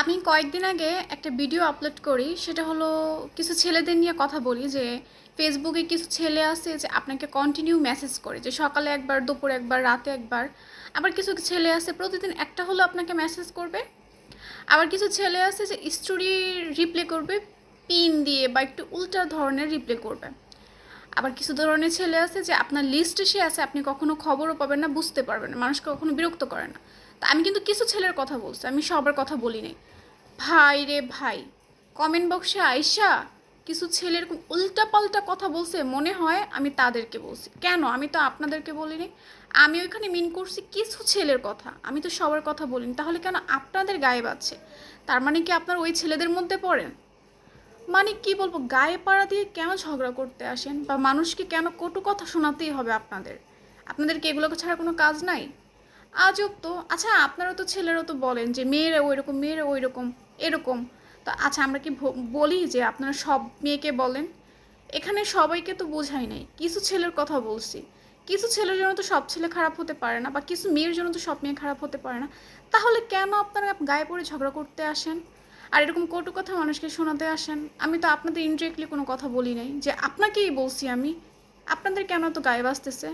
আমি কয়েকদিন আগে একটা ভিডিও আপলোড করি, সেটা হলো কিছু ছেলেদের নিয়ে কথা বলি যে ফেসবুকে কিছু ছেলে আছে যে আপনাকে কন্টিনিউ মেসেজ করে, যে সকালে একবার, দুপুরে একবার, রাতে একবার। আবার কিছু ছেলে আছে প্রতিদিন একটা হলো আপনাকে মেসেজ করবে। আবার কিছু ছেলে আছে যে স্টোরি রিপ্লে করবে পিন দিয়ে বা একটু উল্টা ধরনের রিপ্লে করবে। আবার কিছু ধরনের ছেলে আছে যে আপনার লিস্টে সে আছে, আপনি কখনো খবরও পাবেন না, বুঝতে পারবেন না, মানুষকে কখনো বিরক্ত করে না। তা আমি কিন্তু কিছু ছেলের কথা বলছি, আমি সবার কথা বলি নাই। ভাই রে ভাই, কমেন্ট বক্সে আইসা কিছু ছেলে এরকম উল্টাপাল্টা কথা বলছে, মনে হয় আমি তাদেরকে বলছি। কেন? আমি তো আপনাদেরকে বলিনি। আমি ওইখানে মিন করছি কিছু ছেলের কথা, আমি তো সবার কথা বলিনি। তাহলে কেন আপনাদের গায়ে বাজছে? তার মানে কি আপনার ওই ছেলেদের মধ্যে পড়েন? মানে কি বলবো, গায়ে পাড়া দিয়ে কেন ঝগড়া করতে আসেন, বা মানুষকে কেন কটু কথা শোনাতেই হবে আপনাদের? আপনাদের কি এগুলোকে ছাড়া কোনো কাজ নাই? আজব তো। আচ্ছা, আপনারা তো ছেলেরাও তো বলেন যে মেয়েরা ওই রকম, মেয়েরা ওই রকম, এরকম। তো আচ্ছা, আমরা কি বলি যে আপনারা সব মেয়েকে বলেন? এখানে সবাইকে তো বোঝাই নাই, কিছু ছেলের কথা বলছি। কিছু ছেলের জন্য তো সব ছেলে খারাপ হতে পারে না, বা কিছু মেয়ের জন্য তো সব মেয়ে খারাপ হতে পারে না। তাহলে কেন আপনারা গায়ে পড়ে ঝগড়া করতে আসেন আর এরকম কটু কথা মানুষকে শোনাতে আসেন? আমি তো আপনাদের ইনডিরেক্টলি কোনো কথা বলি নাই, যে আপনাকেই বলছি আমি। আপনাদের কেন তো গায়ে বাজতেছে?